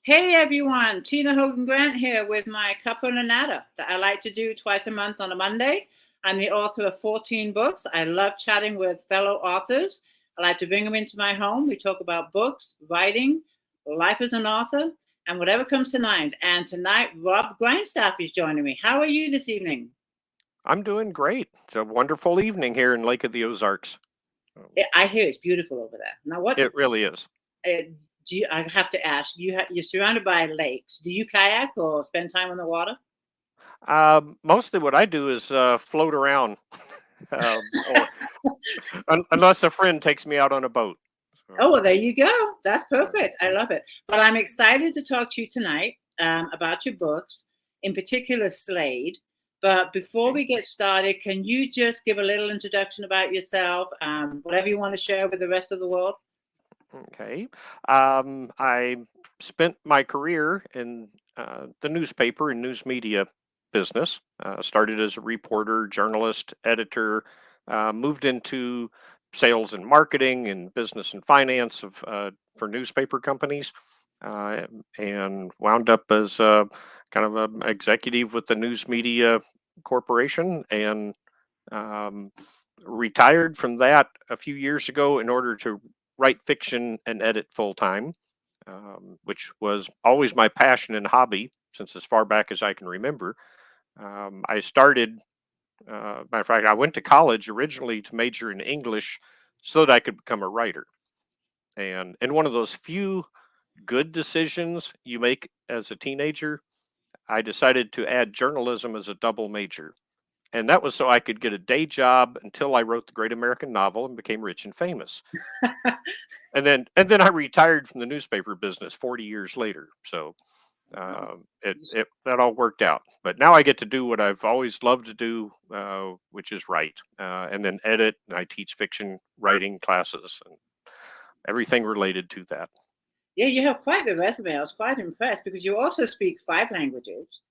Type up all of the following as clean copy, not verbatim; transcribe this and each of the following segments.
Hey everyone, Tina Hogan Grant here with my Cuppa A Natter that I like to do twice a month on a Monday. I'm the author of 14 books. I love chatting with fellow authors. I like to bring them into my home. We talk about books, writing, life as an author, and whatever comes to mind. And tonight, Robb Grindstaff is joining me. How are you this evening? I'm doing great. It's a wonderful evening here in Lake of the Ozarks. I hear it's beautiful over there. Now, what It really is. uh, I have to ask? You're surrounded by lakes. Do you kayak or spend time on the water? Mostly what I do is float around, or unless a friend takes me out on a boat. Oh, So, well, there you go. That's uh, perfect. I love it. But I'm excited to talk to you tonight about your books, in particular Slade. But before okay. we get started, can you just give a little introduction about yourself, whatever you want to share with the rest of the world? Okay. I spent my career in the newspaper and news media business. Started as a reporter, journalist, editor, moved into sales and marketing and business and finance for newspaper companies, uh, and wound up as kind of an executive with the news media corporation and um, retired from that a few years ago in order to write fiction and edit full time, which was always my passion and hobby since as far back as I can remember. I started, matter of fact, I went to college originally to major in English so that I could become a writer. And one of those few good decisions you make as a teenager, I decided to add journalism as a double major. And that was so I could get a day job until I wrote the Great American Novel and became rich and famous. And then I retired from the newspaper business 40 years later. So Wow. it that all worked out. But now I get to do what I've always loved to do, which is write, and then edit. And I teach fiction writing classes and everything related to that. Yeah, you have quite the resume. I was quite impressed because you also speak five languages.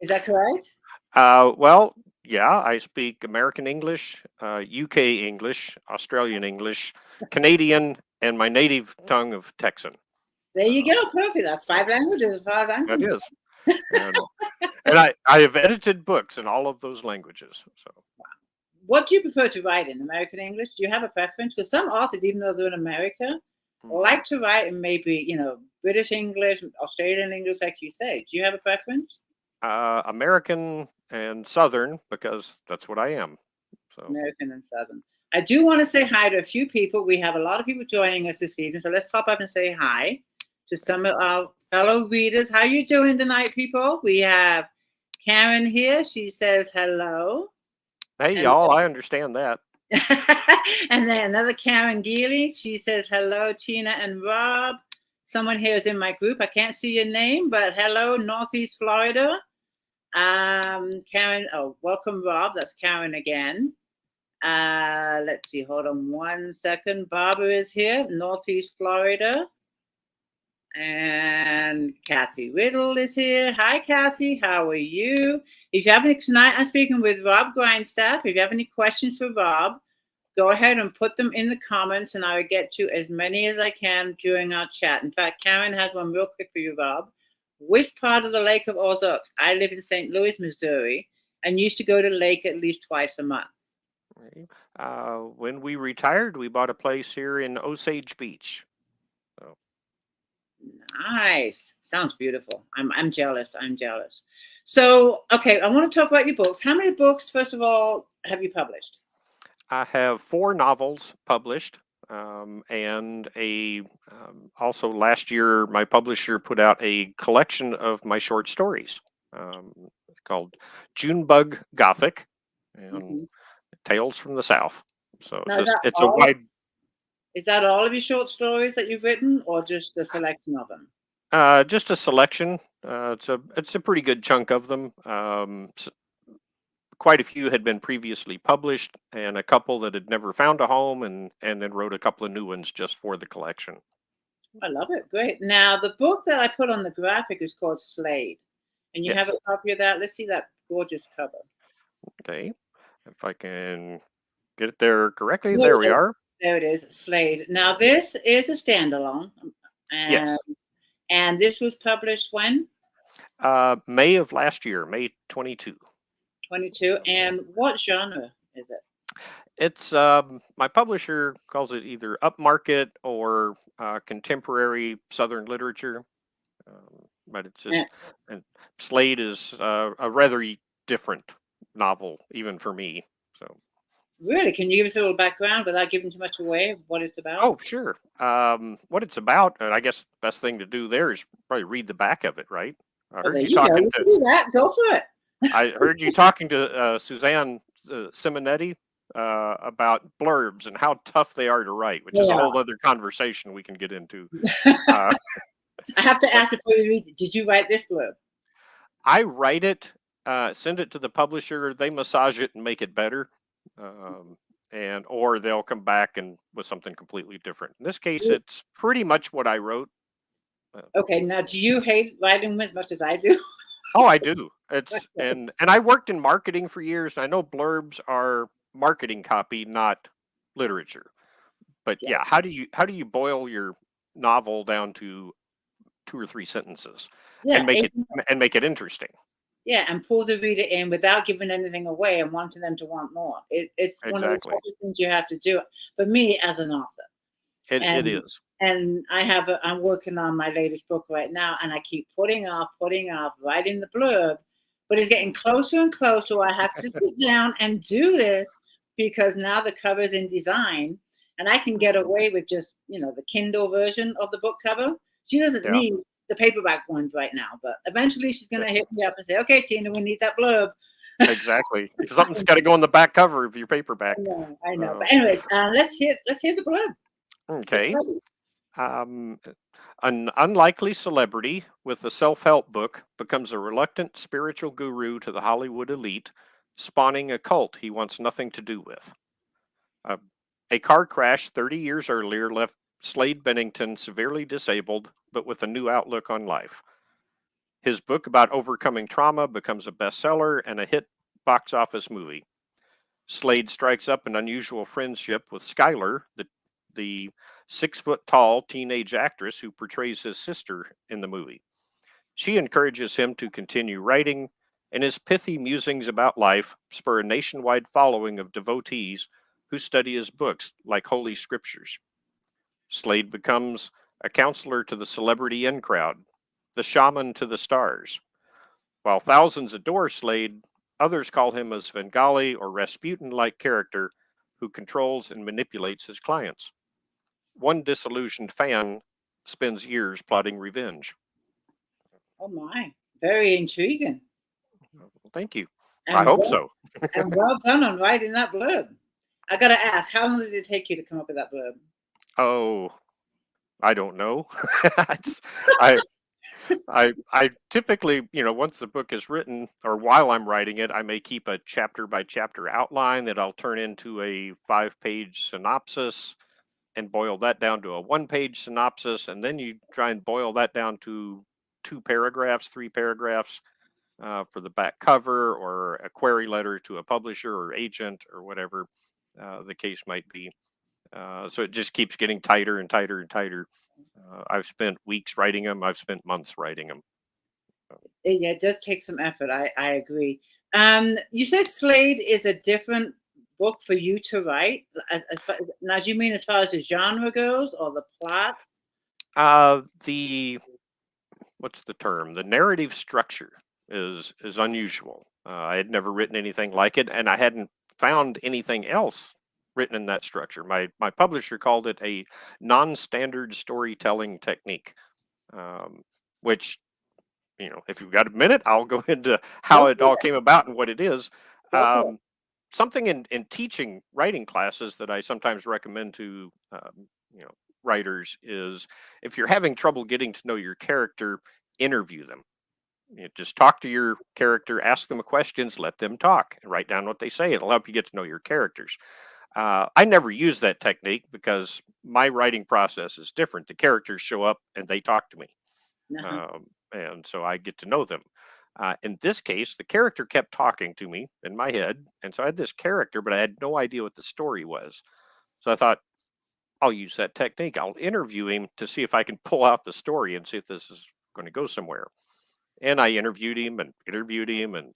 Is that correct? Well, yeah, I speak American English, UK English, Australian English, Canadian, and my native tongue of Texan. There you Uh, go. Perfect. That's so five languages as far as I'm that concerned. is, and and I have edited books in all of those languages. So What do you prefer to write in American English? Do you have a preference? Because some authors, even though they're in America, mhm. like to write in maybe, British English, Australian English, like you say. Do you have a preference? American and Southern because that's what I am. So American and Southern. I do want to say hi to a few people. We have a lot of people joining us this evening, so let's pop up and say hi to some of our fellow readers. How you doing tonight, people? We have Karen here. She says hello. hey, And y'all, I understand that. and then another Karen Geely. She says hello, Tina and Rob. Someone here is in my group. I can't see your name, but hello, Northeast Florida. Karen. Oh, welcome, Rob. That's Karen again. Let's see. Hold on 1 second. Barbara is here, Northeast Florida. And Kathy Riddle is here. Hi, Kathy. How are you? If you have any tonight, I'm speaking with Robb Grindstaff. If you have any questions for Rob, go ahead and put them in the comments, and I will get to as many as I can during our chat. In fact, Karen has one real quick for you, Rob. Which part of the Lake of Ozarks? I live in St. Louis, Missouri, and used to go to the lake at least twice a month. Right? When we retired, we bought a place here in Osage Beach. So, Nice. Sounds beautiful. I'm jealous. I'm jealous. So, okay, I want to talk about your books. How many books, first of all, have you published? I have four novels published, and also last year my publisher put out a collection of my short stories um, called Junebug Gothic and Mhm. Tales from the South. So Now, is that it's a all? wide, Is that all of your short stories that you've written, or just a selection of them? just a selection. It's a pretty good chunk of them. Quite a few had been previously published, and a couple that had never found a home, and then wrote a couple of new ones just for the collection. I love it. Great. Now, the book that I put on the graphic is called Slade, and you have a Yes. copy of that. Let's see that gorgeous cover. Okay. If I can get it there correctly, There there we it is. are. There it is, Slade. Now, this is a standalone, and Yes. And this was published when? May of last year, May 22. 22. And what genre is it? It's my publisher calls it either upmarket or contemporary Southern literature. But it's just, and Slade is a rather different novel, even for me. So, really, can you give us a little background without giving too much away of what it's about? oh, sure. What it's about, and I guess the best thing to do there is probably read the back of it, right? I Well, heard there you you go. talking You can to. do that. Go for it. I heard you talking to Suzanne Simonetti about blurbs and how tough they are to write, which is a Yeah. whole other conversation we can get into. Uh, I have to ask before you read it, did you write this blurb? I write it, send it to the publisher, they massage it and make it better, and or they'll come back and with something completely different. In this case, it's pretty much what I wrote. Okay, now do you hate writing as much as I do? Oh, I do. It's and I worked in marketing for years. I know blurbs are marketing copy, not literature. But yeah, how do you boil your novel down to 2 or 3 sentences and make it interesting? Yeah, and pull the reader in without giving anything away and wanting them to want more. It's one of the toughest things you have to do for me as an author. It is. And I'm working on my latest book right now, and I keep putting off writing the blurb, but it's getting closer and closer. I have to sit down and do this because now the cover's in design, and I can get away with just, the Kindle version of the book cover. She doesn't need the paperback ones right now, but eventually she's going to hit me up and say, okay, Tina, we need that blurb. Exactly. Something's got to go on the back cover of your paperback. I know. But anyways, let's hear the blurb. Okay. An unlikely celebrity with a self-help book becomes a reluctant spiritual guru to the Hollywood elite, spawning a cult he wants nothing to do with. A car crash 30 years earlier left Slade Bennington severely disabled, but with a new outlook on life. His book about overcoming trauma becomes a bestseller and a hit box office movie. Slade strikes up an unusual friendship with Skylar, the 6-foot-tall teenage actress who portrays his sister in the movie. She encourages him to continue writing, and his pithy musings about life spur a nationwide following of devotees who study his books like holy scriptures. Slade becomes a counselor to the celebrity in crowd, the shaman to the stars. While thousands adore Slade, others call him a Svengali or Rasputin-like character who controls and manipulates his clients. One disillusioned fan spends years plotting revenge. Oh my, very intriguing. Well, thank you. I hope so. And well done on writing that blurb. I got to ask, how long did it take you to come up with that blurb? Oh, I don't know. I typically, once the book is written or while I'm writing it, I may keep a chapter by chapter outline that I'll turn into a 5-page synopsis and boil that down to a 1-page synopsis. And then you try and boil that down to 2 paragraphs, 3 paragraphs for the back cover or a query letter to a publisher or agent or whatever the case might be. So it just keeps getting tighter and tighter and tighter. I've spent weeks writing them. I've spent months writing them. Yeah, it does take some effort. I agree. You said Slade is a different book for you to write. Now, do you mean as far as the genre goes or the plot? What's the term? The narrative structure is unusual. I had never written anything like it, and I hadn't found anything else written in that structure. My publisher called it a non-standard storytelling technique, which, if you've got a minute, I'll go into how it all came about and what it is. Something in teaching writing classes that I sometimes recommend to writers is if you're having trouble getting to know your character, interview them. Just talk to your character, ask them questions, let them talk, and write down what they say. It'll help you get to know your characters. I never use that technique because my writing process is different. The characters show up and they talk to me. And so I get to know them. In this case, the character kept talking to me in my head. And so I had this character, but I had no idea what the story was. So I thought, I'll use that technique. I'll interview him to see if I can pull out the story and see if this is going to go somewhere. And I interviewed him, and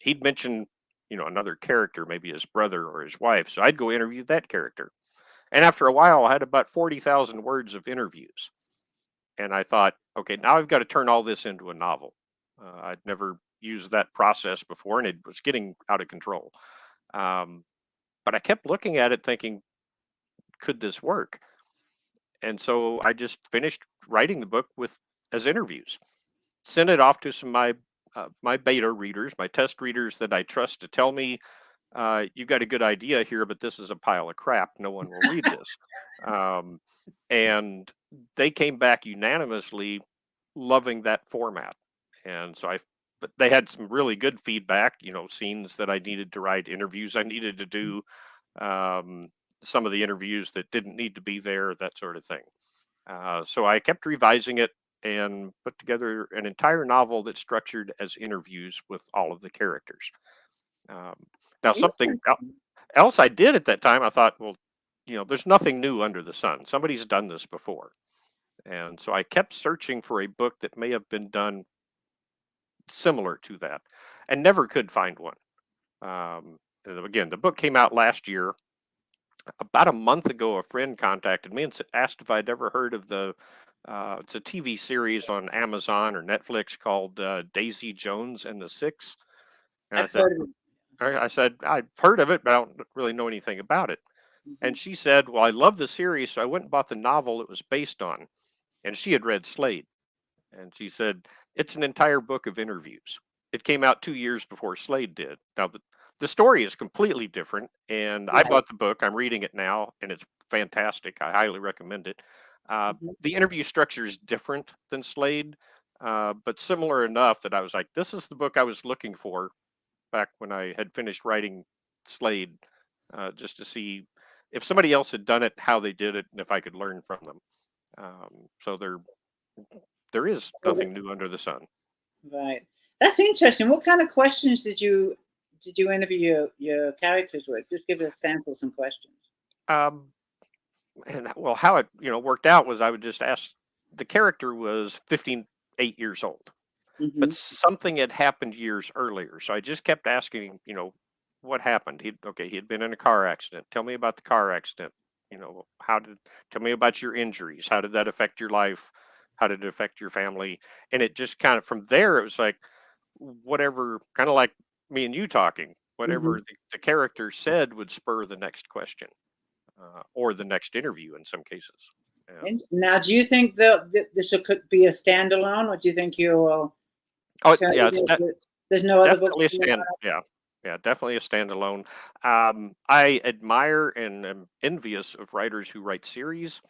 he'd mention, another character, maybe his brother or his wife. So I'd go interview that character. And after a while, I had about 40,000 words of interviews. And I thought, okay, now I've got to turn all this into a novel. I'd never used that process before, and it was getting out of control. But I kept looking at it thinking, could this work? And so I just finished writing the book as interviews, sent it off to some of my beta readers, my test readers that I trust to tell me, you've got a good idea here, but this is a pile of crap. No one will read this. And they came back unanimously loving that format. And so but they had some really good feedback, scenes that I needed to write, interviews I needed to do, some of the interviews that didn't need to be there, that sort of thing. So I kept revising it and put together an entire novel that's structured as interviews with all of the characters. Now, something else I did at that time, I thought, well, there's nothing new under the sun. Somebody's done this before. And so I kept searching for a book that may have been done similar to that and never could find one. Again, the book came out last year. About a month ago, a friend contacted me and asked if I'd ever heard of it's a TV series on Amazon or Netflix called Daisy Jones and the Six. And I said, I've heard of it, but I don't really know anything about it. Mm-hmm. And she said, well, I love the series, so I went and bought the novel it was based on. And she had read Slade. And she said, it's an entire book of interviews. It came out 2 years before Slade did. Now, the story is completely different. And I bought the book. I'm reading it now, and it's fantastic. I highly recommend it. The interview structure is different than Slade, but similar enough that I was like, this is the book I was looking for back when I had finished writing Slade, just to see if somebody else had done it, how they did it, and if I could learn from them. So there is nothing new under the sun. Right. That's interesting. What kind of questions did you interview your characters with? Just give us a sample, some questions. And well, how it worked out was I would just ask. The character was 8 years old, but something had happened years earlier. So I just kept asking, what happened? He had been in a car accident. Tell me about the car accident. Tell me about your injuries. How did that affect your life? How did it affect your family? And it just kind of, from there, it was like, whatever, kind of like me and you talking, whatever the character said would spur the next question, or the next interview in some cases. Yeah. And now, do you think this could be a standalone, or do you think you will? Oh, yeah, there's no other books. Definitely a standalone. I admire and am envious of writers who write series.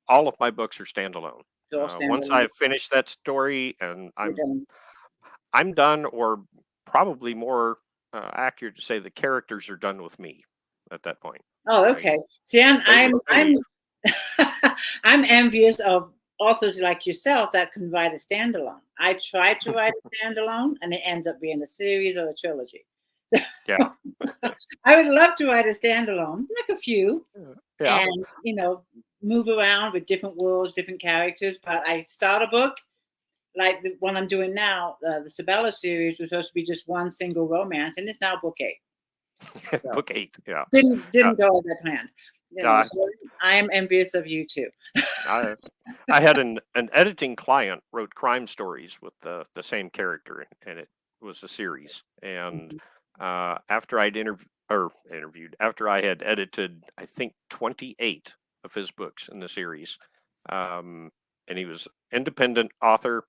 All of my books are standalone. Once I've finished that story and I'm done, or probably more accurate to say the characters are done with me at that point. Oh, okay. See, I'm I'm envious of authors like yourself that can write a standalone. I tried to write a standalone, and it ends up being a series or a trilogy. Yeah. I would love to write a standalone, like a few, and move around with different worlds, different characters. But I start a book like the one I'm doing now. The Sabella series was supposed to be just one single romance, and it's now book 8. So, book 8, yeah. Didn't go as I planned. So I am envious of you too. I had an editing client wrote crime stories with the same character, and it was a series. And after I'd interviewed, after I had edited, I think 28 of his books in the series, and he was independent author,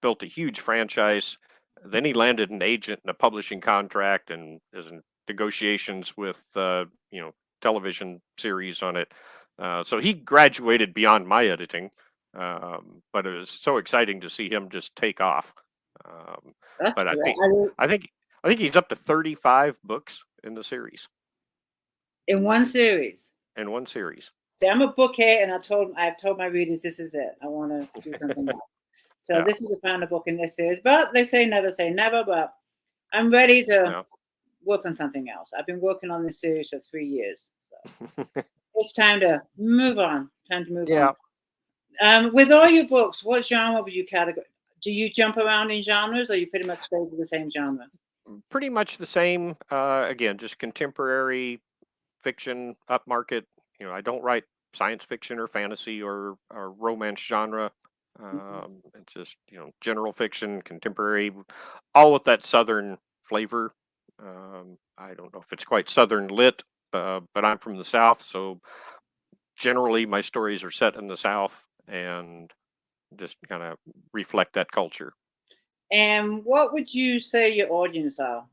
built a huge franchise. Then he landed an agent and a publishing contract, and is in negotiations with television series on it. So he graduated beyond my editing, but it was so exciting to see him just take off. But I think he's up to 35 books in the series. In one series. See, I'm a bookhead, and I've told my readers this is it. I want to do something else. So this is the final book in this series. But they say never. But I'm ready to work on something else. I've been working on this series for 3 years. So It's time to move on. Time to move Yeah, on. With all your books, what genre would you categorize? Do you jump around in genres, or you pretty much stay to the same genre? pretty much the same. Again, just contemporary fiction, upmarket. I don't write science fiction or fantasy or romance genre. It's just general fiction, contemporary, all with that southern flavor. I don't know if it's quite southern lit, but I'm from the South, so generally my stories are set in the South and just kind of reflect that culture. And what would you say your audience are?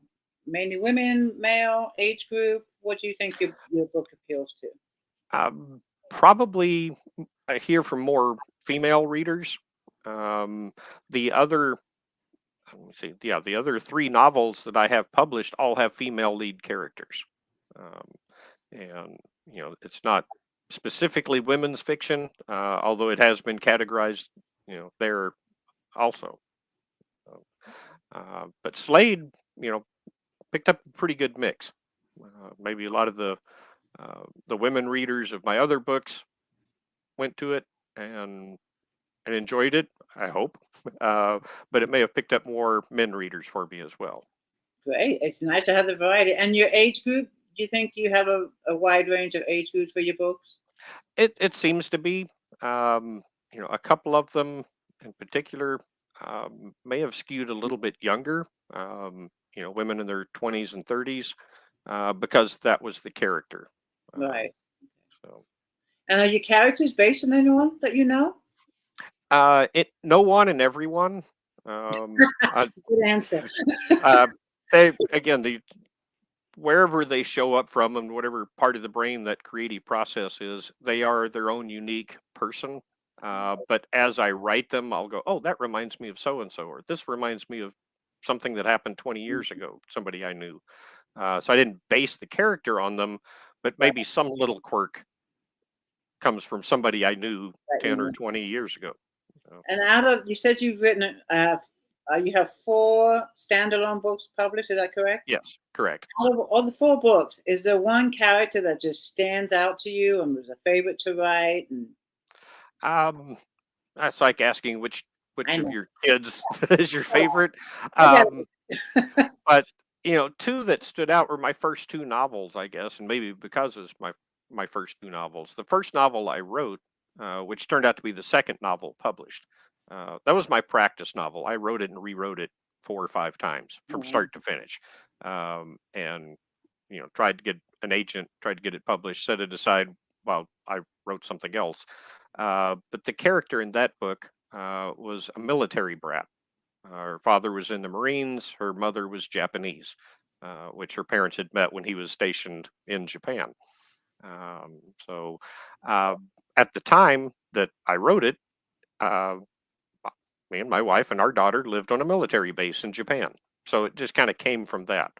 Mainly women, male, age group? What do you think your book appeals to? Probably I hear from more female readers. The other, let me see, yeah, the other three novels that I have published all have female lead characters. Um, and, it's not specifically women's fiction, although it has been categorized, there also. So, but Slade, picked up a pretty good mix. Maybe a lot of the women readers of my other books went to it and enjoyed it. I hope, but it may have picked up more men readers for me as well. Great. It's nice to have the variety. And your age group? Do you think you have a wide range of age groups for your books? It seems to be, a couple of them in particular may have skewed a little bit younger. Women in their 20s and 30s, because that was the character. Right. So. And are your characters based on anyone that you know? No one and everyone. Good answer. Uh, they again, wherever they show up from and whatever part of the brain that creative process is, they are their own unique person. But as I write them, I'll go, oh, that reminds me of so and so, or this reminds me of something that happened 20 years ago, somebody I knew. So I didn't base the character on them, but maybe some little quirk comes from somebody I knew 10 or 20 years ago. So. And you said you've written, you have 4 standalone books published. Is that correct? Yes, correct. Out of all the 4 books, is there one character that just stands out to you and was a favorite to write? That's like asking which I of know. your kids is your favorite. I But 2 that stood out were my first 2 novels, I guess, and maybe because it was my first 2 novels. The first novel I wrote, which turned out to be the second novel published, that was my practice novel. I wrote it and rewrote it 4 or 5 times from start to finish, and tried to get an agent, tried to get it published, set it aside while I wrote something else. But the character in that book was a military brat. Her father was in the Marines. Her mother was Japanese, which her parents had met when he was stationed in Japan. So at the time that I wrote it, me and my wife and our daughter lived on a military base in Japan. So it just kind of came from that.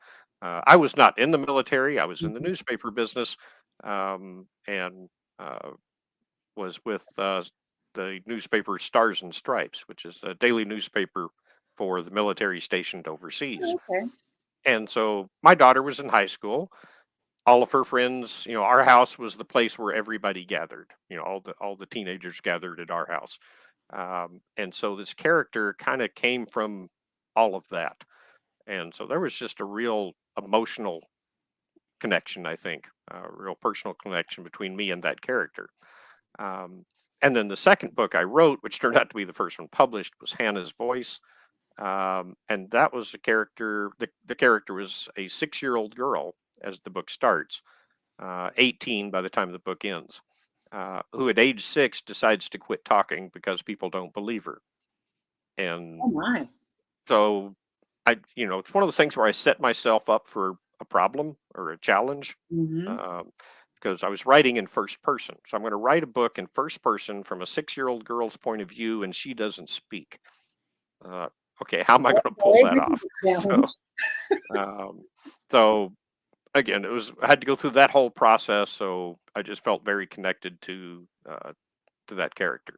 I was not in the military. I was in the newspaper business, and was with the newspaper Stars and Stripes, which is a daily newspaper for the military stationed overseas. Okay. And so my daughter was in high school. All of her friends, our house was the place where everybody gathered. All the teenagers gathered at our house. And so this character kind of came from all of that. And so there was just a real emotional connection, I think, a real personal connection between me and that character. And then the second book I wrote, which turned out to be the first one published, was Hannah's Voice. And that was a character, the character was a 6-year-old girl as the book starts, 18 by the time the book ends, who at age 6 decides to quit talking because people don't believe her. And Oh my. so it's one of the things where I set myself up for a problem or a challenge, because I was writing in first person. So I'm going to write a book in first person from a 6-year-old girl's point of view, and she doesn't speak. Okay, how am I going to pull that off? So again, I had to go through that whole process. So I just felt very connected to that character.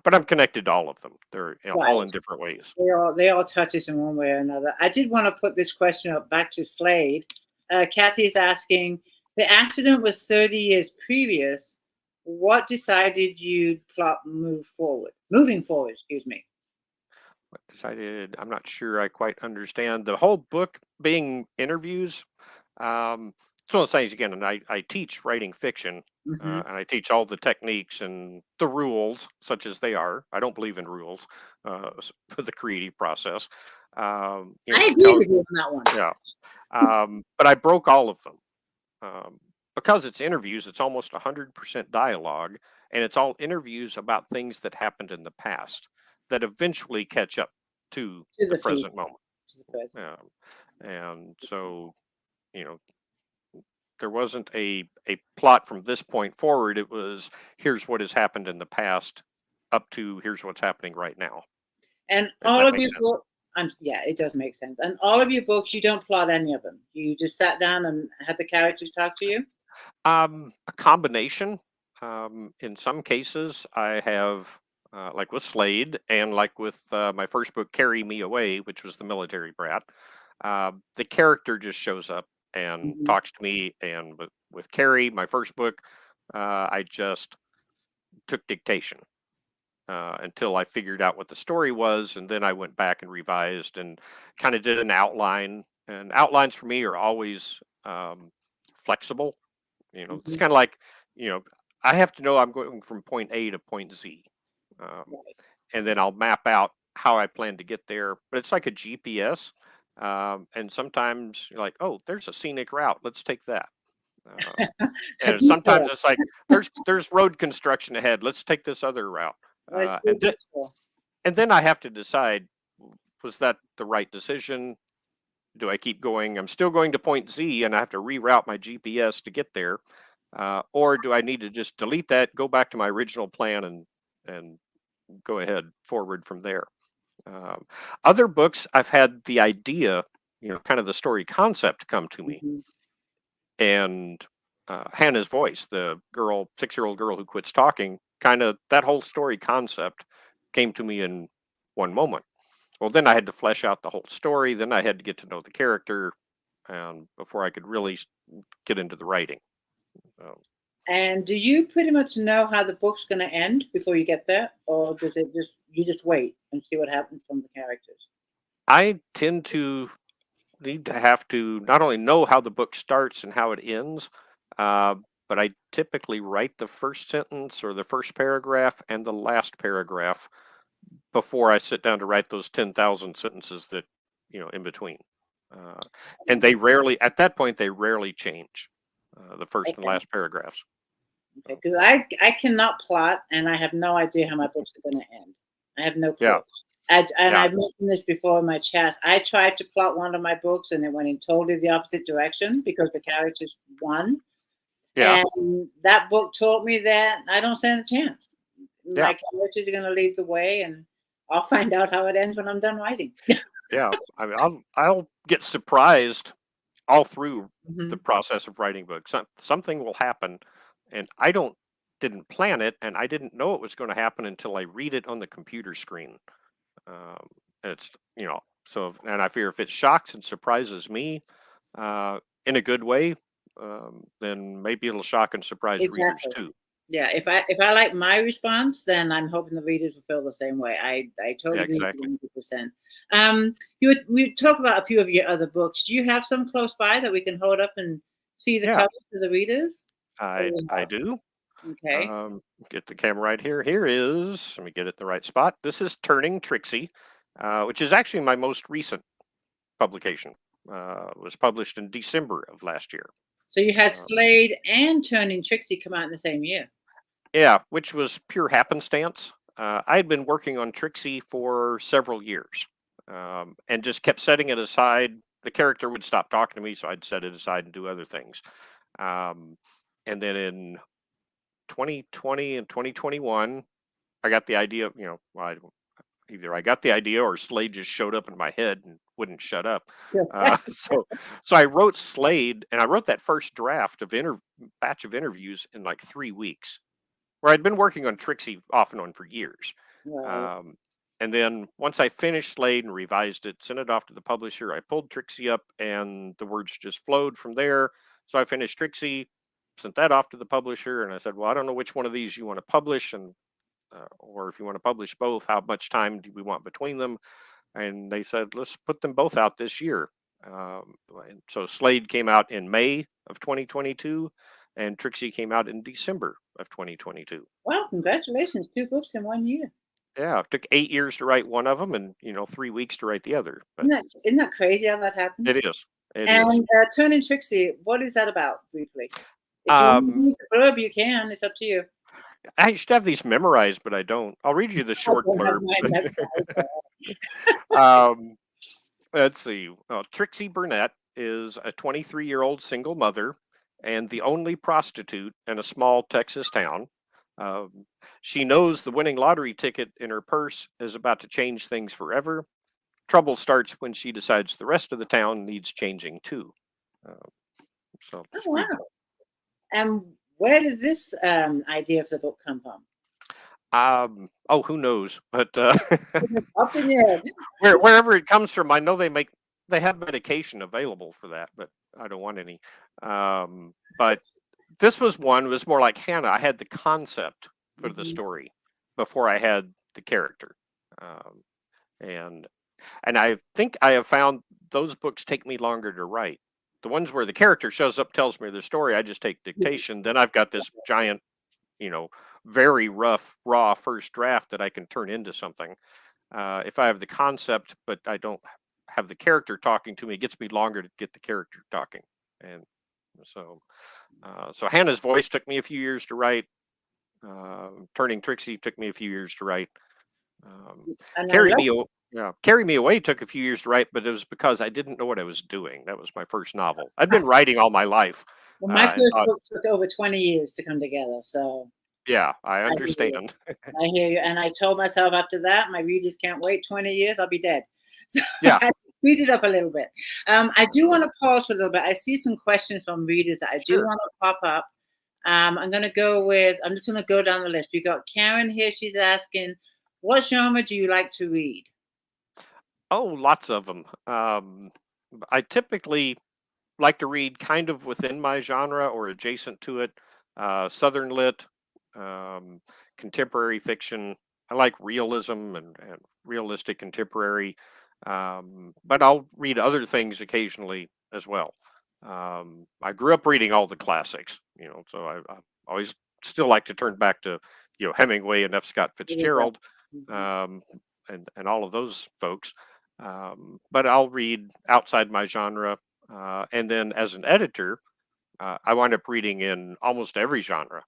But I'm connected to all of them. They're all in different ways. They all touch us in one way or another. I did want to put this question up back to Slade. Kathy is asking, The accident was 30 years previous. What decided you plot moving forward, excuse me. What decided? I'm not sure I quite understand the whole book being interviews. It's one of those things again, and I teach writing fiction, Hmm. and I teach all the techniques and the rules, such as they are. I don't believe in rules for the creative process. I To agree tell, with you on that one. yeah. But I broke all of them because it's interviews. It's almost 100% dialogue, and it's all interviews about things that happened in the past that eventually catch up to To the the future, present moment. to the present. Um, and so, you know, there wasn't a plot from this point forward. It was here's what has happened in the past up to here's what's happening right now. And If all that of makes your sense. books, yeah, it does make sense. And all of your books, you don't plot any of them. You just sat down and had the characters talk to you. A combination. In some cases, I have, like with Slade and like with my first book, Carry Me Away, which was the military brat. The character just shows up and Hmm. talks to me. And with Carrie, my first book, I just took dictation until I figured out what the story was. And then I went back and revised and kind of did an outline. And outlines for me are always flexible. It's Hmm. kind of like, you know, I have to know I'm going from point A to point Z. Um, Right. and then I'll map out how I plan to get there. But it's like a GPS. And sometimes you're like, oh, there's a scenic route. Let's take that. Um, A and sometimes detour. it's like there's road construction ahead. Let's take this other route. Let's Uh, do and a then detour. and then I have to decide, was that the right decision? Do I keep going? I'm still going to point Z, and I have to reroute my GPS to get there, or do I need to just delete that, go back to my original plan, and go ahead forward from there? Um, Other books, I've had the idea, kind of the story concept come to me, Hmm. and Hannah's voice, the girl, 6-year-old girl who quits talking, kind of that whole story concept came to me in one moment. Well, then I had to flesh out the whole story. Then I had to get to know the character, before I could really get into the writing. So And do you pretty much know how the book's going to end before you get there, or does it just you just wait and see what happens from the characters? I tend to need to have to not only know how the book starts and how it ends, uh, but I typically write the first sentence or the first paragraph and the last paragraph before I sit down to write those 10,000 sentences that, in between. Uh, and they rarely, at that point, they rarely change the first and Okay. last paragraphs. Okay, because I cannot plot, and I have no idea how my books are going to end. I have no Yeah. clue. And Yeah. I've mentioned this before in my chats. I tried to plot one of my books, and it went in totally the opposite direction because the characters won. Yeah. And that book taught me that I don't stand a chance. Yeah. My characters are going to lead the way, and I'll find out how it ends when I'm done writing. Yeah. I mean, I'll get surprised all through the Hmm. process of writing books. Something will happen, and I didn't plan it, and I didn't know it was going to happen until I read it on the computer screen. Um, it's so, and I fear if it shocks and surprises me in a good way, then maybe it'll shock and surprise readers Exactly. too. Yeah, if I like my response, then I'm hoping the readers will feel the same way. I totally Yeah, agree with you exactly. 100%. We talk about a few of your other books. Do you have some close by that we can hold up and see the Yeah, covers to the readers? I do. Okay. Get the camera right here. Here is, let me get it in the right spot. This is Turning Trixie, which is actually my most recent publication. Was published in December of last year. So you had Uh, Slade and Turning Trixie come out in the same year. yeah, which was pure happenstance. I had been working on Trixie for several years, and just kept setting it aside. The character would stop talking to me, so I'd set it aside and do other things. Um, and then in 2020 and 2021, I got the idea. Well, either I got the idea or Slade just showed up in my head and wouldn't shut up. So, So I wrote Slade, and I wrote that first draft of batch of interviews in like 3 weeks, where I'd been working on Trixie off and on for years. right. Um, and then once I finished Slade and revised it, sent it off to the publisher, I pulled Trixie up, and the words just flowed from there. So I finished Trixie, sent that off to the publisher, and I said, well, I don't know which one of these you want to publish, and or if you want to publish both, how much time do we want between them? And they said, let's put them both out this year. And so Slade came out in May of 2022, and Trixie came out in December of 2022. Wow, congratulations. 2 books in 1 year. Yeah, it took 8 years to write one of them, and 3 weeks to write the other. But Isn't that crazy how that happened? it is. It and is. Turning Trixie, what is that about, briefly? If you want to use the blurb, you can. It's up to you. I should have these memorized, but I don't. I'll read you the short blurb. Let's see. Trixie Burnett is a 23-year-old single mother and the only prostitute in a small Texas town. She knows the winning lottery ticket in her purse is about to change things forever. Trouble starts when she decides the rest of the town needs changing too. So oh, wow. And where did this idea of the book come from? Who knows? But up in your head. wherever it comes from, I know they have medication available for that, but I don't want any. But this was more like Hannah. I had the concept for the story before I had the character, and I think I have found those books take me longer to write. The ones where the character shows up, tells me the story, I just take dictation. Then I've got this giant, very rough, raw first draft that I can turn into something. If I have the concept, but I don't have the character talking to me, it gets me longer to get the character talking. And so Hannah's voice took me a few years to write. Turning Trixie took me a few years to write. Carry Me Away took a few years to write, but it was because I didn't know what I was doing. That was my first novel. I'd been writing all my life. Well, my first book took over 20 years to come together. So yeah, I understand. I hear you. And I told myself after that, my readers can't wait 20 years, I'll be dead. So yeah. I speed it up a little bit. I do want to pause for a little bit. I see some questions from readers that I do want to pop up. I'm just going to go down the list. We got Karen here. She's asking, what genre do you like to read? Oh, lots of them. I typically like to read kind of within my genre or adjacent to it. Southern lit, contemporary fiction. I like realism and realistic contemporary, but I'll read other things occasionally as well. I grew up reading all the classics, so I always still like to turn back to Hemingway and F. Scott Fitzgerald, and all of those folks. But I'll read outside my genre, and then as an editor, I wind up reading in almost every genre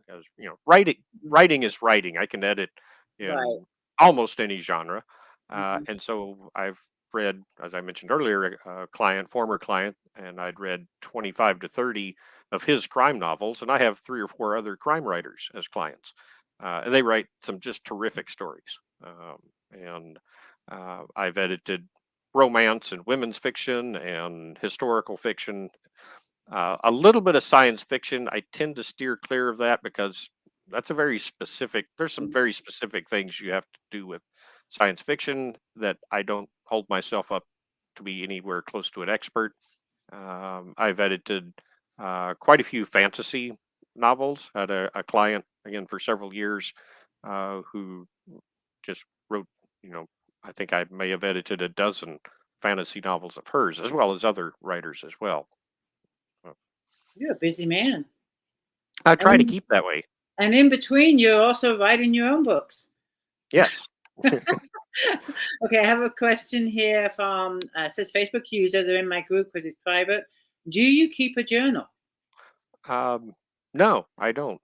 because writing is writing. I can edit in almost any genre, and so I've read, as I mentioned earlier, a former client, and I'd read 25 to 30 of his crime novels, and I have 3 or 4 other crime writers as clients, and they write some just terrific stories. And I've edited romance and women's fiction and historical fiction. A little bit of science fiction. I tend to steer clear of that because that's there's some very specific things you have to do with science fiction that I don't hold myself up to be anywhere close to an expert. I've edited quite a few fantasy novels. Had a client, again, for several years who just wrote, I think I may have edited a dozen fantasy novels of hers, as well as other writers as well. You're a busy man. I try to keep that way. And in between, you're also writing your own books. Yes. Okay, I have a question here from says Facebook user. They're in my group because it's private. Do you keep a journal? No, I don't.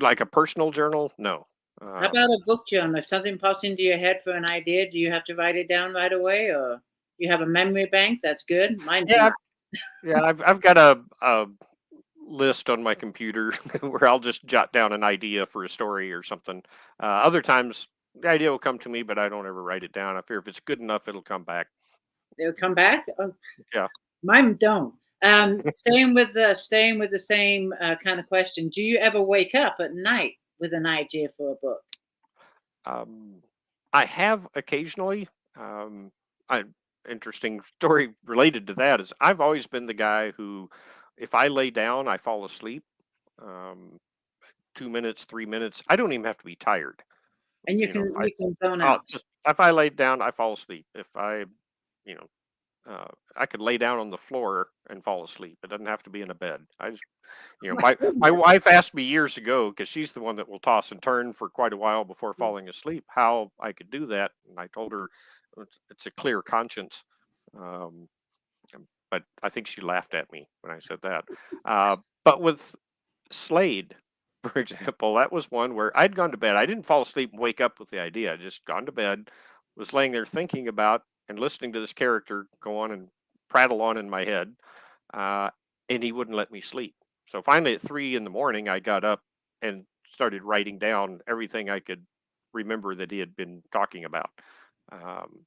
Like a personal journal? No. How about a book journal? If something pops into your head for an idea, do you have to write it down right away, or you have a memory bank? That's good. Mine. I've got a list on my computer where I'll just jot down an idea for a story or something. Other times the idea will come to me, but I don't ever write it down. I fear if it's good enough, it'll come back. It'll come back? Oh, yeah. Mine don't. Staying with the same kind of question. Do you ever wake up at night with an idea for a book? I have occasionally. Interesting story related to that is I've always been the guy who if I lay down, I fall asleep. 2 minutes, 3 minutes. I don't even have to be tired. And you You know, can if you can zone I'll out. just if I lay down, I fall asleep. If I, you know, I could lay down on the floor and fall asleep. It doesn't have to be in a bed. I just, My my goodness. wife asked me years ago, because she's the one that will toss and turn for quite a while before Mm. falling asleep, how I could do that, and I told her it's a clear conscience. Um, but I think she laughed at me when I said that. But with Slade, for example, that was one where I'd gone to bed. I didn't fall asleep and wake up with the idea. I just gone to bed, was laying there thinking about and listening to this character go on and prattle on in my head, uh, and he wouldn't let me sleep. So finally, at 3 in the morning, I got up and started writing down everything I could remember that he had been talking about,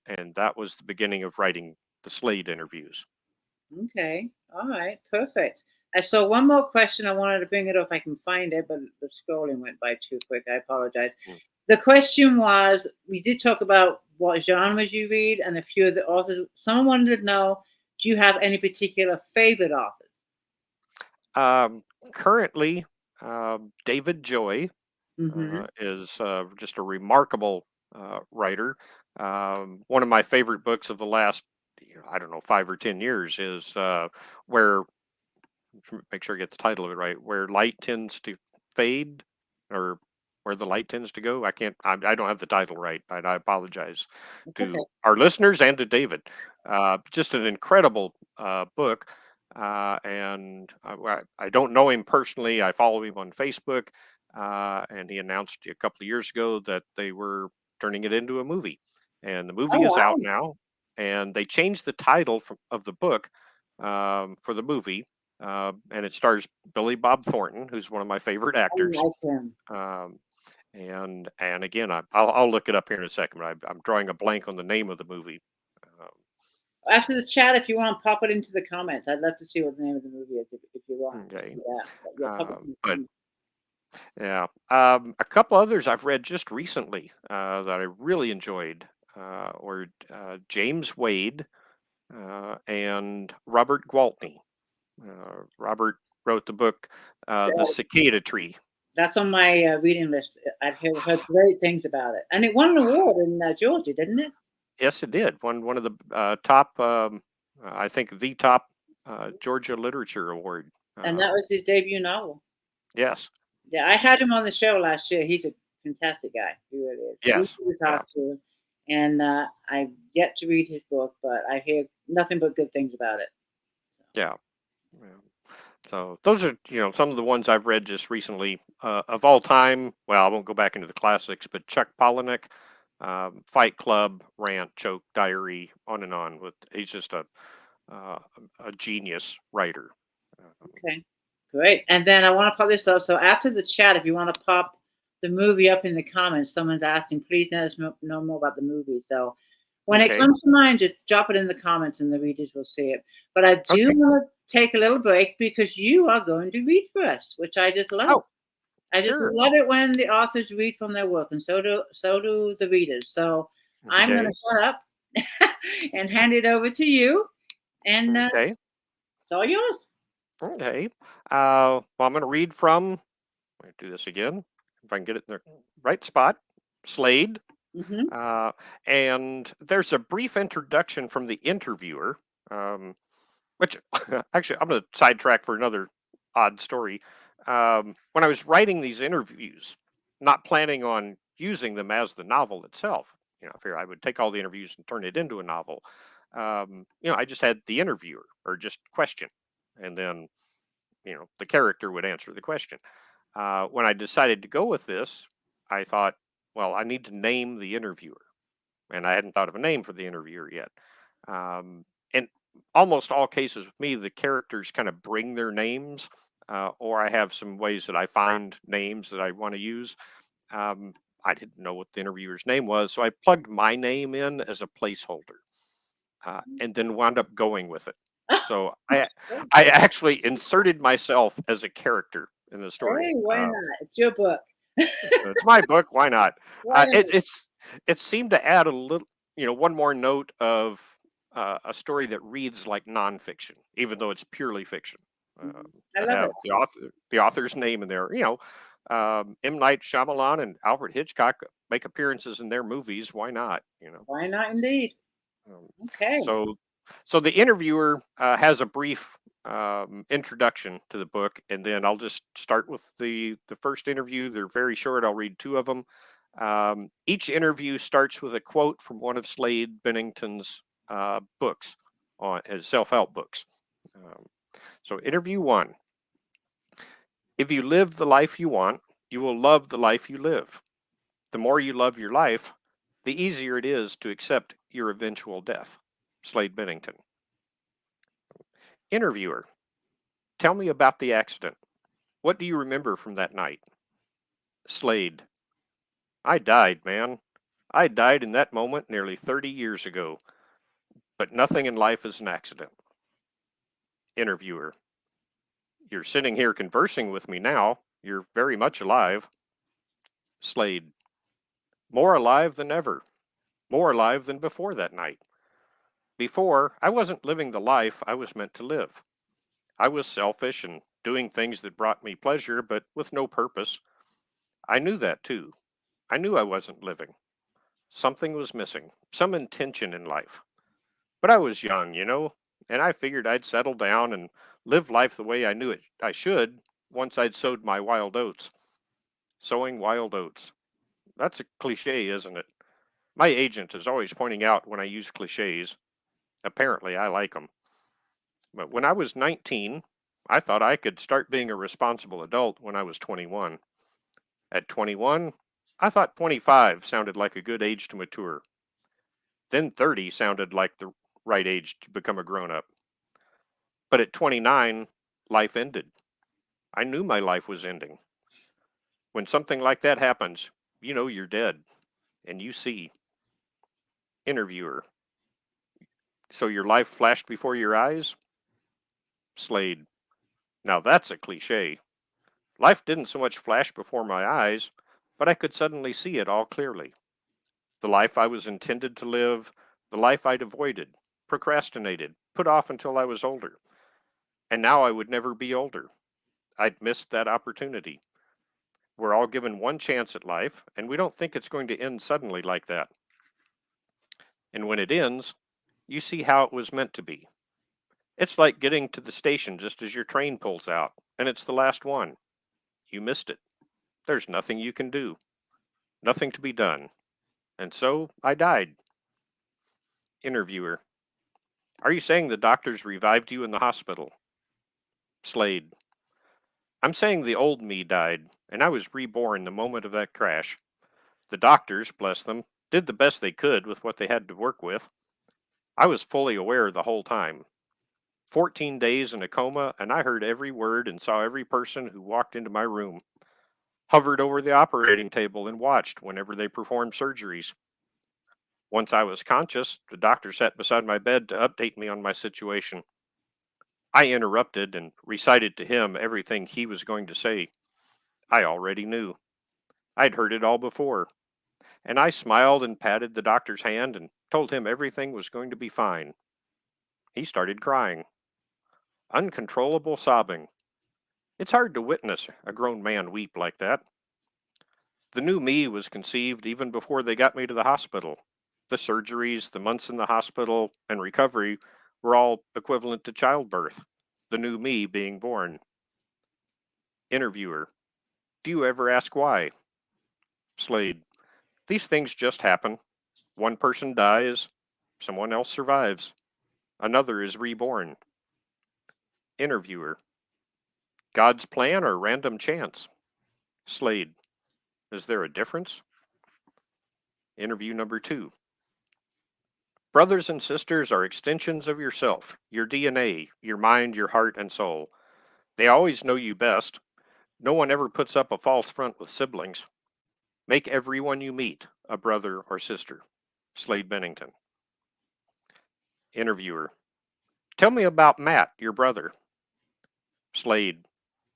and that was the beginning of writing the Slade interviews. Okay. All right. Perfect. I saw one more question. I wanted to bring it up if I can find it, but the scrolling went by too quick. I apologize. Mm. The question was, we did talk about what genres you read and a few of the authors. Someone wanted to know, do you have any particular favorite authors? Um, Currently, David Joy Mm-hmm. is just a remarkable writer. One of my favorite books of the last, I don't know, 5 or 10 years is where, make sure I get the title of it right, where light tends to fade, or where the light tends to go. I can't, I don't have the title right. I apologize It's okay. to our listeners and to David. Just an incredible book. And I don't know him personally. I follow him on Facebook. And he announced a couple of years ago that they were turning it into a movie. And the Oh, movie is out wow. now. And they changed the title of the book for the movie, and it stars Billy Bob Thornton, who's one of my favorite I actors. like him. Um, and again, I'll look it up here in a second. But I'm drawing a blank on the name of the movie. Um, After the chat, if you want, pop it into the comments. I'd love to see what the name of the movie is if you want. Just okay, do that. But yeah, pop it in the but comments. yeah, a couple others I've read just recently that I really enjoyed were James Wade and Robert Gwaltney. Robert wrote the book The So Cicada Tree. that's on my reading list. I've heard great things about it, and it won an award in Georgia, didn't it? Yes, it did. One of the top, I think, the top Georgia Literature Award. And that was his debut novel. Yes, Yeah, I had him on the show last year. He's a fantastic guy. He really is. Easy yes, to yeah, talk to, and I've yet to read his book, but I hear nothing but good things about it. yeah. Yeah. So those are, some of the ones I've read just recently. Of all time, well, I won't go back into the classics, but Chuck Palahniuk, Fight Club, Rant, Choke, Diary, on and on. He's just uh, a genius writer. Okay, great. And then I want to pop this up. So after the chat, if you want to pop the movie up in the comments, someone's asking, please let us know more about the movie. So when it Okay, comes to mind, just drop it in the comments and the readers will see it. But I do okay. want to take a little break because you are going to read for us, which I just love. Oh, I just sure. love it when the authors read from their work, and so do the readers. So I'm going to Okay, shut up and hand it over to you, and okay, it's all yours. okay. Well, I'm going to read from. Let me do this again. If I can get it in the right spot. Slade. Hmm. Uh, and there's a brief introduction from the interviewer, which actually I'm going to sidetrack for another odd story. When I was writing these interviews, not planning on using them as the novel itself, I figured I would take all the interviews and turn it into a novel. I just had the interviewer or just question, and then the character would answer the question. When I decided to go with this, I thought, well, I need to name the interviewer, and I hadn't thought of a name for the interviewer yet. In almost all cases with me, the characters kind of bring their names, or I have some ways that I find names that I want to use. Um, I didn't know what the interviewer's name was, so I plugged my name in as a placeholder, and then wound up going with it. So I actually inserted myself as a character in the story. Hey, why not? It's your book. It's my book. Why not? Why It, not? it's it seemed to add a little, one more note of a story that reads like nonfiction, even though it's purely fiction. I that love have it. the author's name in there. M. Night Shyamalan and Alfred Hitchcock make appearances in their movies. Why not? Why not, indeed? Um, Okay. so the interviewer has a brief introduction to the book, and then I'll just start with the first interview. They're very short. I'll read two of them. Each interview starts with a quote from one of Slade Bennington's books, on his self-help books. So interview one: if you live the life you want, you will love the life you live. The more you love your life, the easier it is to accept your eventual death. Slade Bennington. Interviewer: tell me about the accident. What do you remember from that night? Slade: I died, man. I died in that moment nearly 30 years ago, but nothing in life is an accident. Interviewer: you're sitting here conversing with me now. You're very much alive. Slade: more alive than ever. More alive than before that night. Before, I wasn't living the life I was meant to live. I was selfish and doing things that brought me pleasure, but with no purpose. I knew that too. I knew I wasn't living. Something was missing, some intention in life. But I was young, and I figured I'd settle down and live life the way I knew I should once I'd sowed my wild oats. Sowing wild oats. That's a cliche, isn't it? My agent is always pointing out when I use cliches. Apparently, I like them. But when I was 19, I thought I could start being a responsible adult when I was 21. At 21, I thought 25 sounded like a good age to mature. Then 30 sounded like the right age to become a grown up. But at 29, life ended. I knew my life was ending. When something like that happens, you know you're dead, and you see. Interviewer: so your life flashed before your eyes? Slade: now that's a cliche. Life didn't so much flash before my eyes, but I could suddenly see it all clearly. The life I was intended to live, the life I'd avoided, procrastinated, put off until I was older. And now I would never be older. I'd missed that opportunity. We're all given one chance at life, and we don't think it's going to end suddenly like that. And when it ends, you see how it was meant to be. It's like getting to the station just as your train pulls out, and it's the last one. You missed it. There's nothing you can do, nothing to be done. And so I died. Interviewer: are you saying the doctors revived you in the hospital? Slade: I'm saying the old me died, and I was reborn the moment of that crash. The doctors, bless them, did the best they could with what they had to work with. I was fully aware the whole time. 14 days in a coma, and I heard every word and saw every person who walked into my room. Hovered over the operating table and watched whenever they performed surgeries. Once I was conscious, the doctor sat beside my bed to update me on my situation. I interrupted and recited to him everything he was going to say. I already knew. I'd heard it all before. And I smiled and patted the doctor's hand and told him everything was going to be fine. He started crying. Uncontrollable sobbing. It's hard to witness a grown man weep like that. The new me was conceived even before they got me to the hospital. The surgeries, the months in the hospital, and recovery were all equivalent to childbirth, the new me being born. Interviewer: do you ever ask why? Slade: these things just happen. One person dies, someone else survives, another is reborn. Interviewer: God's plan or random chance? Slade: is there a difference? Interview number 2. Brothers and sisters are extensions of yourself, your DNA, your mind, your heart, and soul. They always know you best. No one ever puts up a false front with siblings. Make everyone you meet a brother or sister. Slade Bennington. Interviewer: tell me about Matt, your brother. Slade: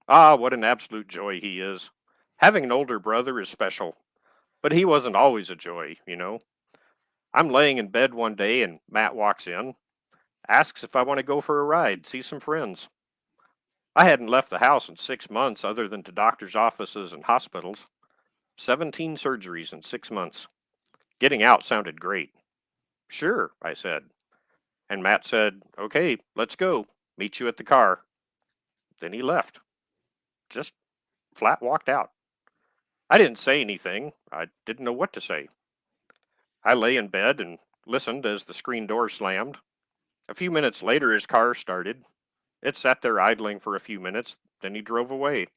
ah, what an absolute joy he is. Having an older brother is special, but he wasn't always a joy. I'm laying in bed one day and Matt walks in, asks if I want to go for a ride, see some friends. I hadn't left the house in 6 months other than to doctor's offices and hospitals. 17 surgeries in 6 months. Getting out sounded great. Sure, I said. And Matt said, okay, let's go. Meet you at the car. Then he left. Just flat walked out. I didn't say anything. I didn't know what to say. I lay in bed and listened as the screen door slammed. A few minutes later, his car started. It sat there idling for a few minutes, then he drove away.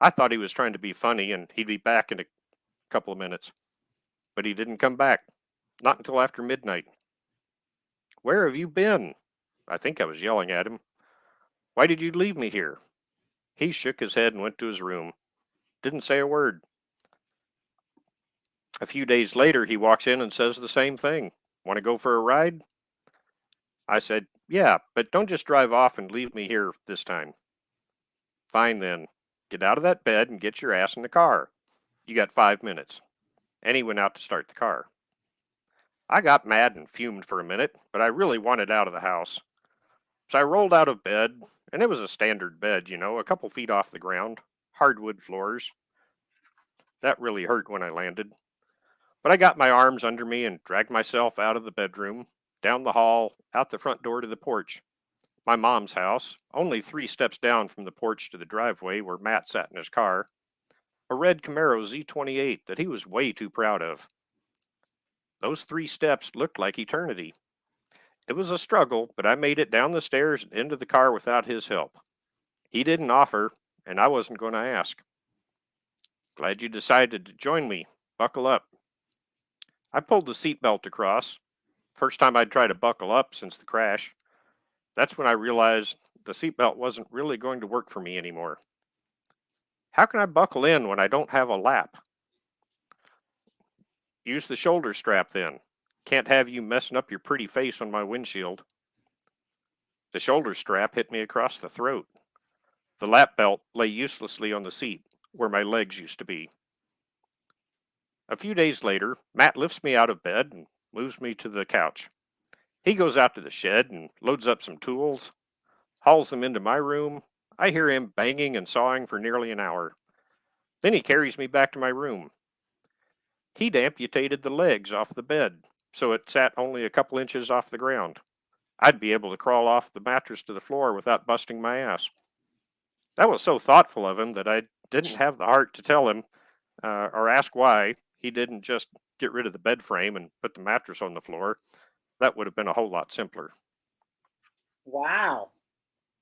I thought he was trying to be funny and he'd be back in a couple of minutes. But he didn't come back. Not until after midnight. Where have you been? I think I was yelling at him. Why did you leave me here? He shook his head and went to his room. Didn't say a word. A few days later, he walks in and says the same thing. Want to go for a ride? I said, yeah, but don't just drive off and leave me here this time. Fine then. Get out of that bed and get your ass in the car. You got 5 minutes. And he went out to start the car. I got mad and fumed for a minute, but I really wanted out of the house. So I rolled out of bed, and it was a standard bed, a couple feet off the ground, hardwood floors. That really hurt when I landed. But I got my arms under me and dragged myself out of the bedroom, down the hall, out the front door to the porch. My mom's house, only 3 steps down from the porch to the driveway where Matt sat in his car. A red Camaro Z28 that he was way too proud of. Those 3 steps looked like eternity. It was a struggle, but I made it down the stairs and into the car without his help. He didn't offer, and I wasn't going to ask. Glad you decided to join me. Buckle up. I pulled the seatbelt across. First time I'd tried to buckle up since the crash. That's when I realized the seatbelt wasn't really going to work for me anymore. How can I buckle in when I don't have a lap? Use the shoulder strap then. Can't have you messing up your pretty face on my windshield. The shoulder strap hit me across the throat. The lap belt lay uselessly on the seat, where my legs used to be. A few days later, Matt lifts me out of bed and moves me to the couch. He goes out to the shed and loads up some tools, hauls them into my room. I hear him banging and sawing for nearly an hour. Then he carries me back to my room. He'd amputated the legs off the bed, so it sat only a couple inches off the ground. I'd be able to crawl off the mattress to the floor without busting my ass. That was so thoughtful of him that I didn't have the heart to tell him or ask why he didn't just get rid of the bed frame and put the mattress on the floor. That would have been a whole lot simpler. Wow.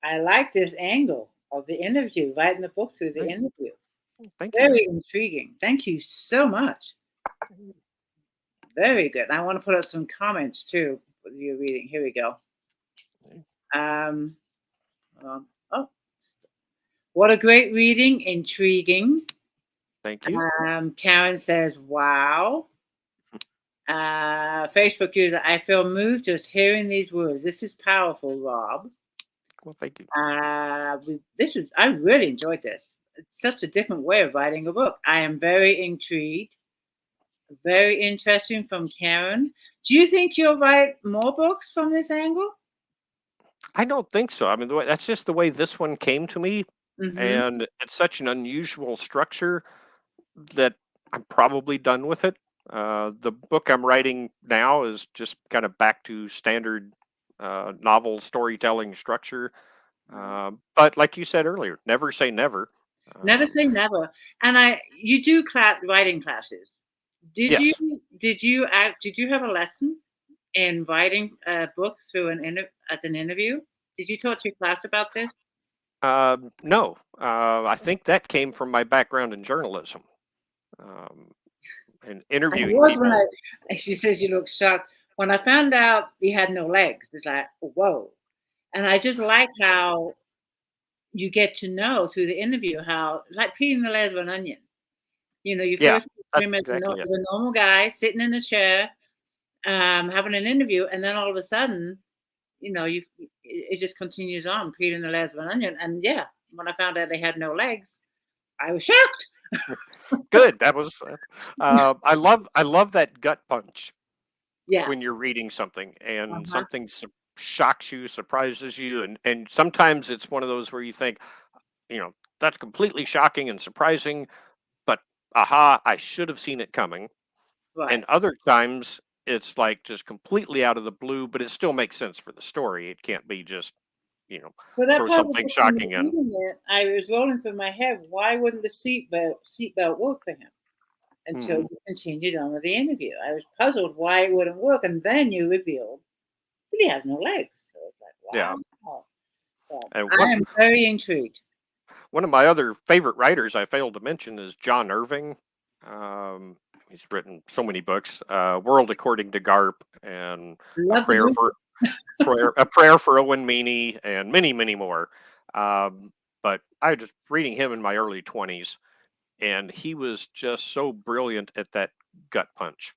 I like this angle of the interview, writing the book through the interview. Thank you. Very intriguing. Thank you so much. Very good. I want to put up some comments too with your reading. Here we go. Oh, what a great reading. Intriguing. Thank you. Karen says, wow. Facebook user, I feel moved just hearing these words. This is powerful, Rob. Well, thank you. I really enjoyed this. It's such a different way of writing a book. I am very intrigued. Very interesting from Karen. Do you think you'll write more books from this angle? I don't think so. I mean, that's just the way this one came to me. Mm-hmm. And it's such an unusual structure that I'm probably done with it. The book I'm writing now is just kind of back to standard novel storytelling structure. But like you said earlier, never say never. Never say never. And you do writing classes. Did Yes. you have a lesson in writing a book through as an interview? Did you talk to your class about this? No. I think that came from my background in journalism. And interviewing people. She says you look shocked. When I found out he had no legs, it's like, whoa. And I just like how you get to know through the interview how, like peeling the layers of an onion. You first meet him as a normal guy sitting in a chair, having an interview, and then all of a sudden, it just continues on peeling the layers of an onion. And yeah, when I found out they had no legs, I was shocked. Good. That was. I love that gut punch. Yeah. When you're reading something and something's shocks you, surprises you, and sometimes it's one of those where you think, that's completely shocking and surprising, but aha, I should have seen it coming. Right. And other times it's like just completely out of the blue, but it still makes sense for the story. It can't be just, Well, that throw part of the something book when you shocking were in. reading it, I was rolling through my head, why wouldn't the seatbelt work for him? Until Mhm. you continued on with the interview. I was puzzled why it wouldn't work, and then you revealed that he has no legs. So it's like, Yeah. wow. But And I am very intrigued. one of my other favorite writers I failed to mention is John Irving. Um, he's written so many books, World According to Garp, and a Love the prayer movie. for a prayer for Owen Meany, and many, many more. Um, but I was just reading him in my early 20s, and he was just so brilliant at that gut punch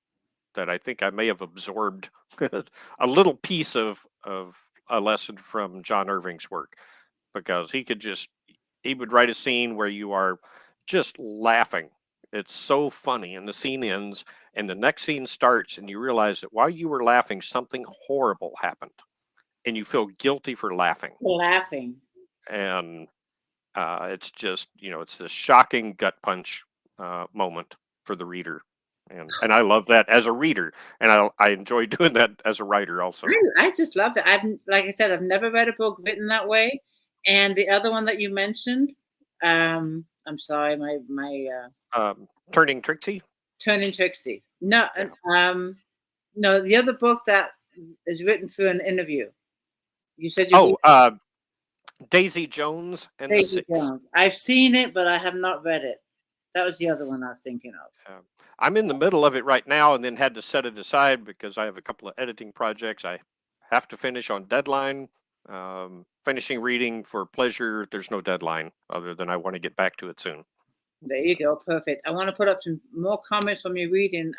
that I think I may have absorbed a little piece of a lesson from John Irving's work, because he would write a scene where you are just laughing. It's so funny, and the scene ends, and the next scene starts, and you realize that while you were laughing, something horrible happened, and you feel guilty for laughing. Laughing. And it's just, it's this shocking gut punch moment for the reader. And I love that as a reader, and I enjoy doing that as a writer also. I just love it. Like I said, I've never read a book written that way. And the other one that you mentioned, I'm sorry, Turning Trixie. Turning Trixie. No, Yeah. no, the other book that is written through an interview. You said you Oh, read Daisy Jones and the Daisy Six. Jones. I've seen it, but I have not read it. That was the other one I was thinking of. I'm in the middle of it right now, and then had to set it aside because I have a couple of editing projects I have to finish on deadline. Finishing reading for pleasure, there's no deadline other than I want to get back to it soon. There you go. Perfect. I want to put up some more comments from your reading.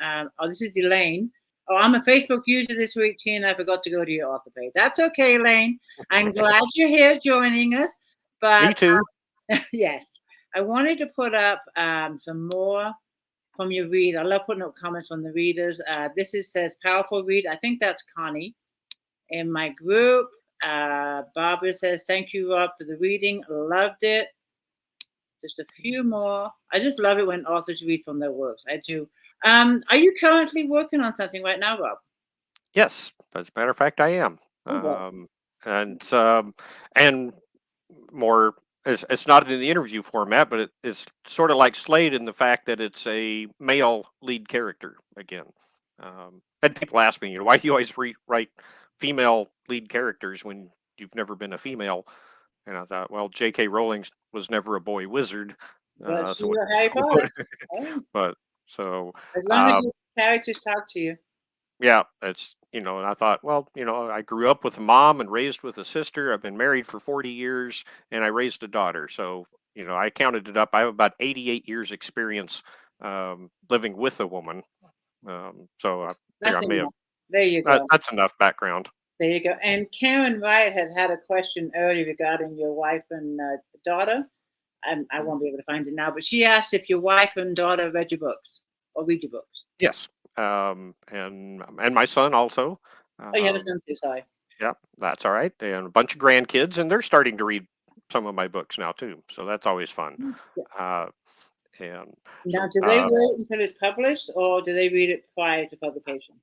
This is Elaine. Oh, I'm a Facebook user this week, Tina. I forgot to go to your author page. That's okay, Elaine. I'm glad you're here joining us. Me But too. yes, I wanted to put up some more from your read. I love putting up comments from the readers. Says powerful read. I think that's Connie in my group. Barbara says, thank you, Rob, for the reading. Loved it. Just a few more. I just love it when authors read from their works. I do. Are you currently working on something right now, Rob? Yes, as a matter of fact, I am. Oh, what? And and more, it's not in the interview format, but it's sort of like Slade in the fact that it's a male lead character again. And people ask me, why do you always write female lead characters when you've never been a female? And I thought, well, J.K. Rowling was never a boy wizard, Was so she a Harry Potter? Oh, but so as long as uh, your characters talk to you. yeah, it's, and I thought, well, I grew up with a mom and raised with a sister. I've been married for 40 years, and I raised a daughter. So, I counted it up. I have about 88 years experience living with a woman. So I figure That's I may have, enough. There you go. that's enough background. There you go. And Karen Wright had a question earlier regarding your wife and daughter. I won't be able to find it now, but she asked if your wife and daughter read your books or read your books. Yes. And my son also. Oh, you have a Um, son too. Sorry. yeah, that's all right. And a bunch of grandkids, and they're starting to read some of my books now too. So that's always fun. Yeah. Uh, and Now, so do they wait until it's published, or do they read it prior to publication?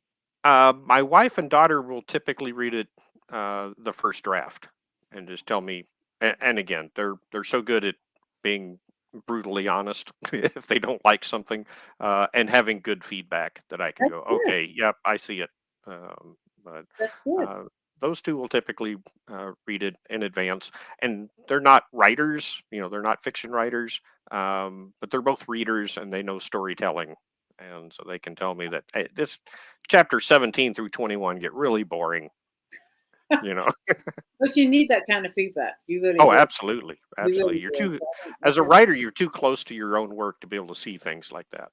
My wife and daughter will typically read it the first draft and just tell me. And again, they're so good at being brutally honest if they don't like something, and having good feedback that I can That's go, good. okay, yep, I see it. But That's good. uh, those two will typically read it in advance, and they're not writers. They're not fiction writers, but they're both readers, and they know storytelling, and so they can tell me that, hey, this chapter 17 through 21 get really boring. You know. But you need that kind of feedback. You really Oh, do. absolutely, You absolutely. really You're do. too, So I as a think writer, you're too close to your own work to be able to see things like that.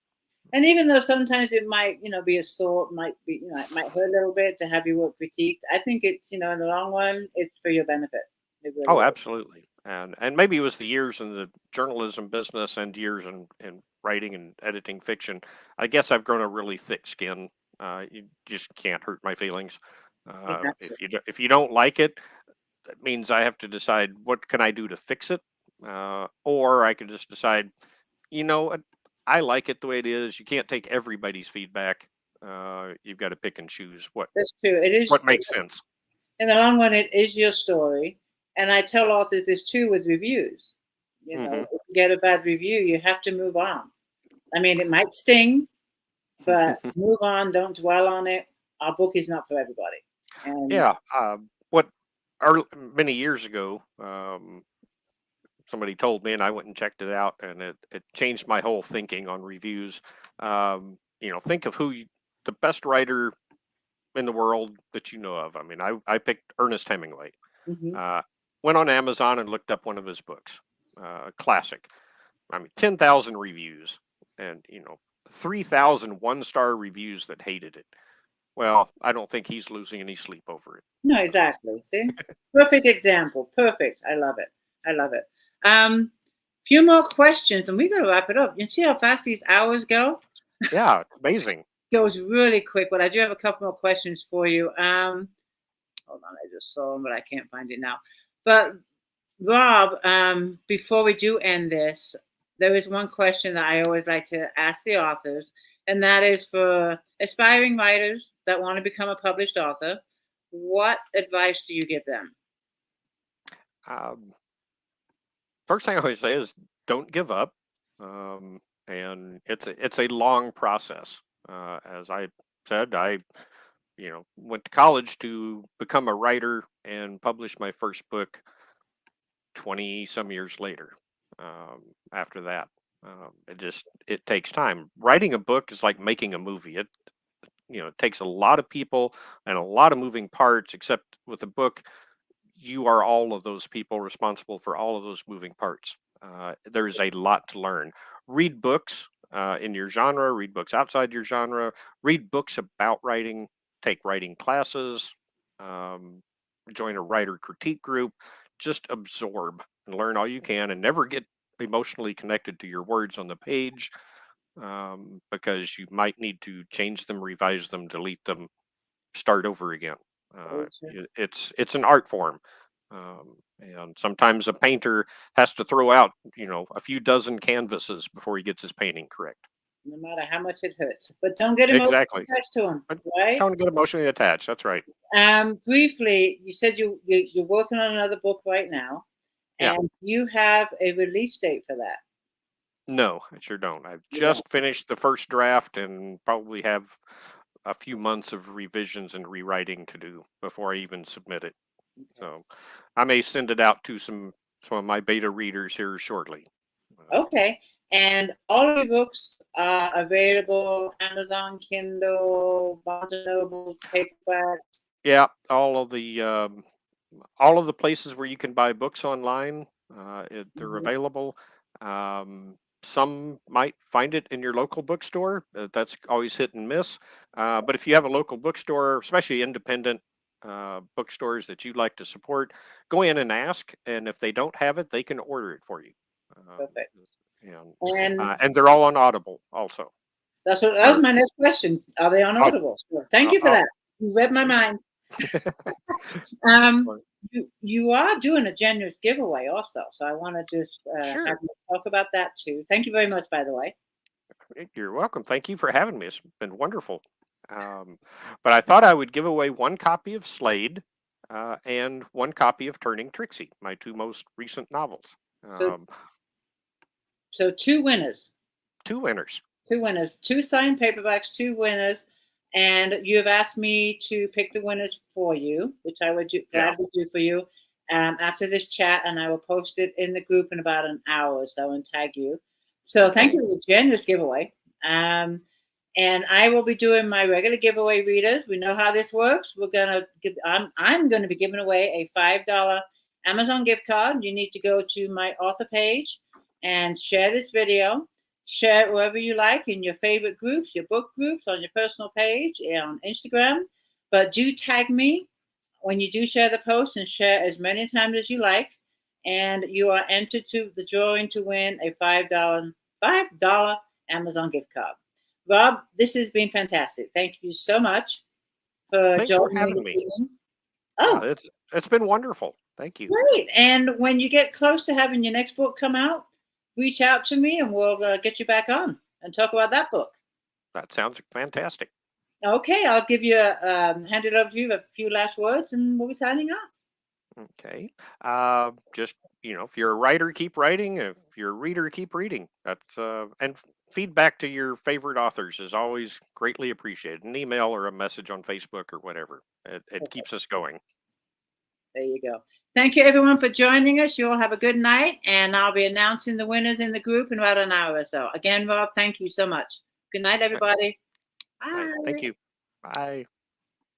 and even though sometimes it might, be a sore, might be, it might hurt a little bit to have your work critiqued. I think it's, in the long run, it's for your benefit. It really Oh, is. absolutely. And maybe it was the years in the journalism business and years in writing and editing fiction. I guess I've grown a really thick skin. You just can't hurt my feelings. If you don't like it, that means I have to decide what can I do to fix it, or I can just decide, I like it the way it is. You can't take everybody's feedback. You've got to pick and choose That's true. It is. what makes sense. In the long run, it is your story. And I tell authors this too with reviews. If you get a bad review, you have to move on. I mean, it might sting, but move on. Don't dwell on it. Our book is not for everybody. And Yeah. Many years ago, somebody told me, and I went and checked it out, and it changed my whole thinking on reviews. Think of the best writer in the world that you know of. I mean, I picked Ernest Hemingway. Went on Amazon and looked up one of his books, classic. I mean, 10,000 reviews, and 3,000 one-star reviews that hated it. Well, I don't think he's losing any sleep over it. No, exactly. See, perfect example. Perfect. I love it. I love it. Few more questions, and we got to wrap it up. You see how fast these hours go? Yeah, amazing. Goes really quick, but I do have a couple more questions for you. Hold on, I just saw them, but I can't find it now. But Rob, before we do end this, there is one question that I always like to ask the authors, and that is for aspiring writers that want to become a published author. What advice do you give them? First thing I always say is don't give up, and it's a long process. As I said, I went to college to become a writer and publish my first book 20 some years later. After that, it takes time. Writing a book is like making a movie. It takes a lot of people and a lot of moving parts. Except with a book, you are all of those people responsible for all of those moving parts. There's a lot to learn. Read books in your genre, read books outside your genre, read books about writing, take writing classes, join a writer critique group, just absorb and learn all you can, and never get emotionally connected to your words on the page, because you might need to change them, revise them, delete them, start over again. It's an art form, and sometimes a painter has to throw out a few dozen canvases before he gets his painting correct. No matter how much it hurts, but don't get emotionally attached to them, right? Don't get emotionally attached. That's right. Briefly, you said you're working on another book right now, and you have a release date for that. No, I sure don't. I've just finished the first draft and probably have a few months of revisions and rewriting to do before I even submit it. Okay. So I may send it out to some of my beta readers here shortly. Okay. And all of your books are available Amazon, Kindle, Barnes & Noble, paperback. Yeah, all of the places where you can buy books online, they're available. Some might find it in your local bookstore. That's always hit and miss. But if you have a local bookstore, especially independent bookstores that you'd like to support, go in and ask. And if they don't have it, they can order it for you. Perfect. And they're all on Audible also. That was my next question. Are they on Audible? Thank you for that. You read my mind. You are doing a generous giveaway also, so I want to just have you talk about that too. Thank you very much, by the way. You're welcome. Thank you for having me. It's been wonderful. But I thought I would give away one copy of Slade and one copy of Turning Trixie, my two most recent novels. So two winners. Two winners. Two winners. Two signed paperbacks, two winners. And you have asked me to pick the winners for you, which I would gladly do for you after this chat, and I will post it in the group in about an hour or so and tag you. So thank you for the generous giveaway. And I will be doing my regular giveaway readers. We know how this works. I'm going to be giving away a $5 Amazon gift card. You need to go to my author page and share this video. Share it wherever you like in your favorite groups, your book groups, on your personal page, on Instagram. But do tag me when you do share the post, and share as many times as you like. And you are entered to the drawing to win a $5 Amazon gift card. Rob, this has been fantastic. Thank you so much for Thanks for joining me having this me. evening. Yeah, Oh, it's been wonderful. Thank you. great. And when you get close to having your next book come out, reach out to me and we'll get you back on and talk about that book. That sounds fantastic. Okay, I'll give you hand it over to you a few last words and we'll be signing off. Okay. Just, if you're a writer, keep writing. If you're a reader, keep reading. That's and feedback to your favorite authors is always greatly appreciated. An email or a message on Facebook or whatever. It Okay, keeps us going. there you go. Thank you everyone for joining us. You all have a good night and I'll be announcing the winners in the group in about an hour or so. Again, Rob, thank you so much. Good night, everybody. Right. Bye. Thank you. Bye.